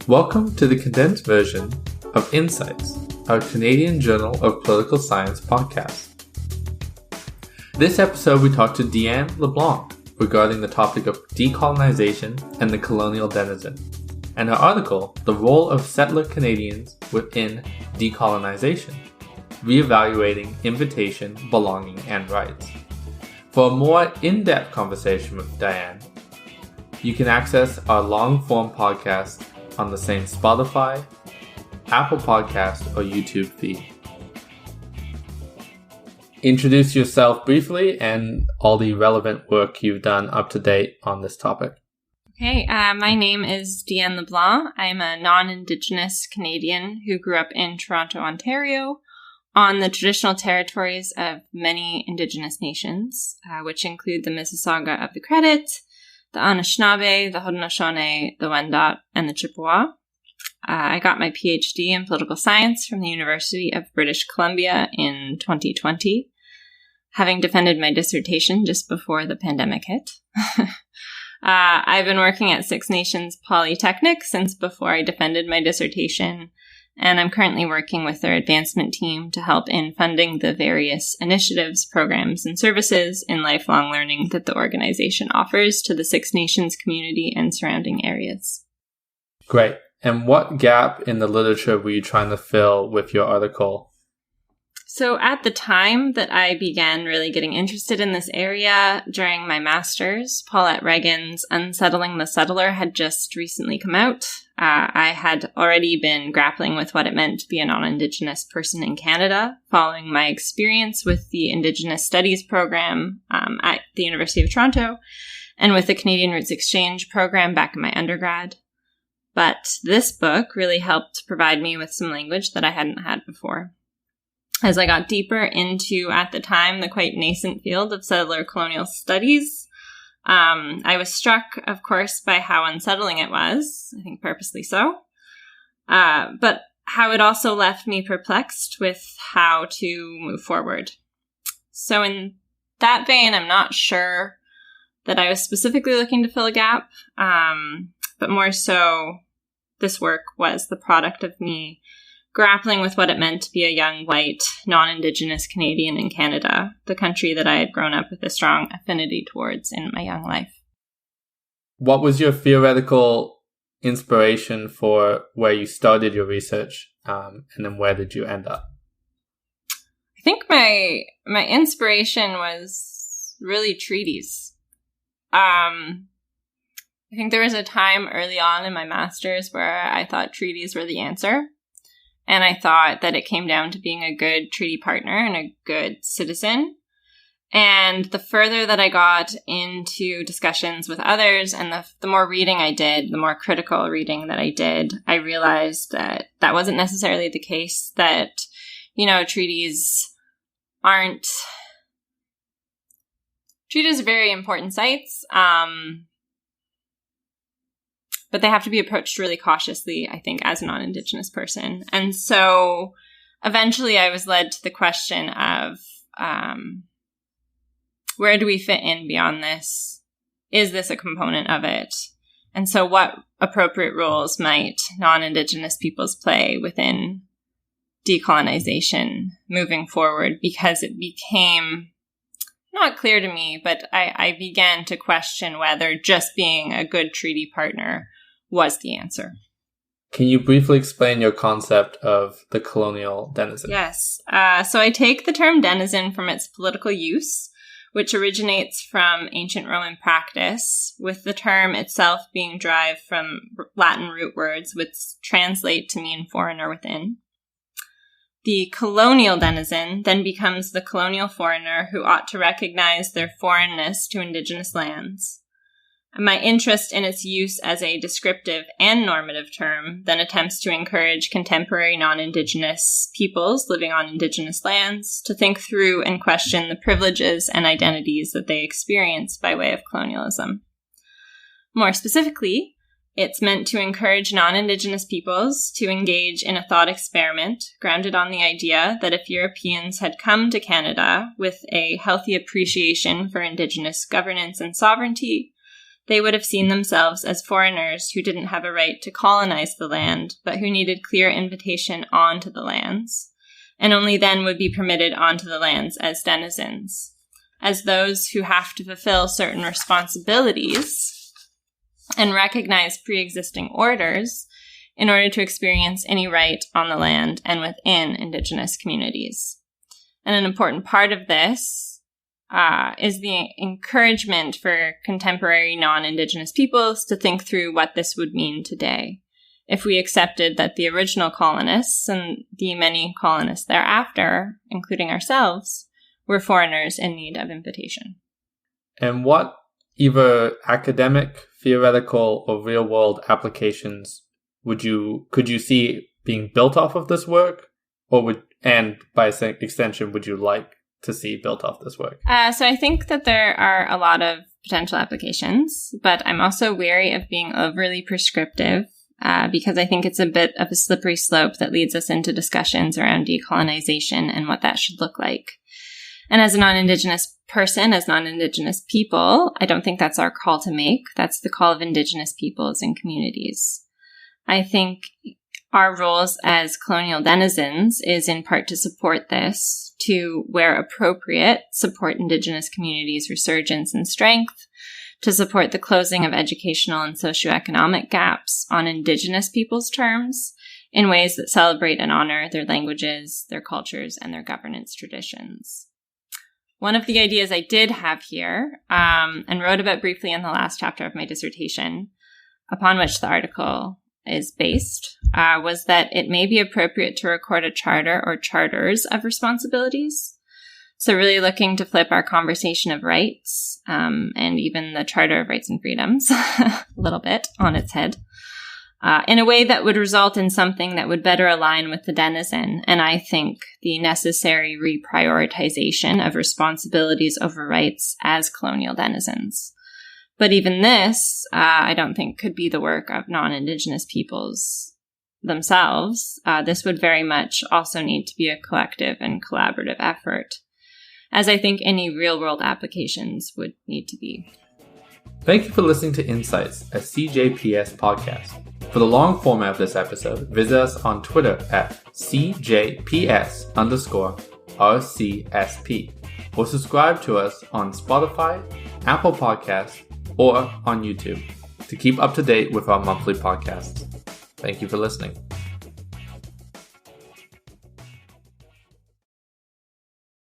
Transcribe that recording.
Welcome to the condensed version of Insights, our Canadian Journal of Political Science podcast. This episode we talked to Deanne Leblanc regarding the topic of decolonization and the colonial denizen, and her article, The Role of Settler Canadians Within Decolonization, Reevaluating Invitation, Belonging, and Rights. For a more in-depth conversation with Diane, you can access our long-form podcast on the same Spotify, Apple Podcast, or YouTube feed. Introduce yourself briefly and all the relevant work you've done up to date on this topic. Okay, my name is Deanne Leblanc. I'm a non-Indigenous Canadian who grew up in Toronto, Ontario, on the traditional territories of many Indigenous nations, which include the Mississauga of the Credit, the Anishinaabe, the Haudenosaunee, the Wendat, and the Chippewa. I got my PhD in political science from the University of British Columbia in 2020, having defended my dissertation just before the pandemic hit. I've been working at Six Nations Polytechnic since before I defended my dissertation, and I'm currently working with their advancement team to help in funding the various initiatives, programs, and services in lifelong learning that the organization offers to the Six Nations community and surrounding areas. Great. And what gap in the literature were you trying to fill with your article? So at the time that I began really getting interested in this area during my master's, Paulette Reagan's Unsettling the Settler had just recently come out. I had already been grappling with what it meant to be a non-Indigenous person in Canada, following my experience with the Indigenous Studies program at the University of Toronto and with the Canadian Roots Exchange program back in my undergrad. But this book really helped provide me with some language that I hadn't had before. As I got deeper into, at the time, the quite nascent field of settler colonial studies, I was struck, of course, by how unsettling it was, I think purposely so, but how it also left me perplexed with how to move forward. So in that vein, I'm not sure that I was specifically looking to fill a gap, but more so, this work was the product of me grappling with what it meant to be a young, white, non-Indigenous Canadian in Canada, the country that I had grown up with a strong affinity towards in my young life. What was your theoretical inspiration for where you started your research, and then where did you end up? I think my inspiration was really treaties. I think there was a time early on in my master's where I thought treaties were the answer. And I thought that it came down to being a good treaty partner and a good citizen. And the further that I got into discussions with others and the more reading I did, the more critical reading that I did, I realized that that wasn't necessarily the case, that, treaties are very important sites, but they have to be approached really cautiously, I think, as a non-Indigenous person. And so eventually I was led to the question of where do we fit in beyond this? Is this a component of it? And so what appropriate roles might non-Indigenous peoples play within decolonization moving forward? Because it became not clear to me, but I began to question whether just being a good treaty partner was the answer. Can you briefly explain your concept of the colonial denizen? Yes. So I take the term denizen from its political use, which originates from ancient Roman practice, with the term itself being derived from Latin root words, which translate to mean foreigner within. The colonial denizen then becomes the colonial foreigner who ought to recognize their foreignness to Indigenous lands. My interest in its use as a descriptive and normative term then attempts to encourage contemporary non-Indigenous peoples living on Indigenous lands to think through and question the privileges and identities that they experience by way of colonialism. More specifically, it's meant to encourage non-Indigenous peoples to engage in a thought experiment grounded on the idea that if Europeans had come to Canada with a healthy appreciation for Indigenous governance and sovereignty, They would have seen themselves as foreigners who didn't have a right to colonize the land, but who needed clear invitation onto the lands, and only then would be permitted onto the lands as denizens, as those who have to fulfill certain responsibilities and recognize pre-existing orders in order to experience any right on the land and within Indigenous communities. And an important part of this is the encouragement for contemporary non-Indigenous peoples to think through what this would mean today if we accepted that the original colonists and the many colonists thereafter, including ourselves, were foreigners in need of invitation. And what either academic, theoretical, or real-world applications could you see being built off of this work, and by extension, would you like to see built off this work? So I think that there are a lot of potential applications, but I'm also wary of being overly prescriptive because I think it's a bit of a slippery slope that leads us into discussions around decolonization and what that should look like. And as a non-Indigenous person, as non-Indigenous people, I don't think that's our call to make. That's the call of Indigenous peoples and communities. I think our roles as colonial denizens is in part to support this, to, where appropriate, support Indigenous communities' resurgence and strength, to support the closing of educational and socioeconomic gaps on Indigenous peoples' terms in ways that celebrate and honor their languages, their cultures, and their governance traditions. One of the ideas I did have here, and wrote about briefly in the last chapter of my dissertation, upon which the article is based, was that it may be appropriate to record a charter or charters of responsibilities. So really looking to flip our conversation of rights, and even the Charter of Rights and Freedoms a little bit on its head, in a way that would result in something that would better align with the denizen, and I think the necessary reprioritization of responsibilities over rights as colonial denizens. But even this, I don't think could be the work of non-Indigenous peoples themselves. This would very much also need to be a collective and collaborative effort, as I think any real-world applications would need to be. Thank you for listening to Insights, a CJPS podcast. For the long format of this episode, visit us on Twitter at CJPS_RCSP, or subscribe to us on Spotify, Apple Podcasts, or on YouTube to keep up to date with our monthly podcasts. Thank you for listening.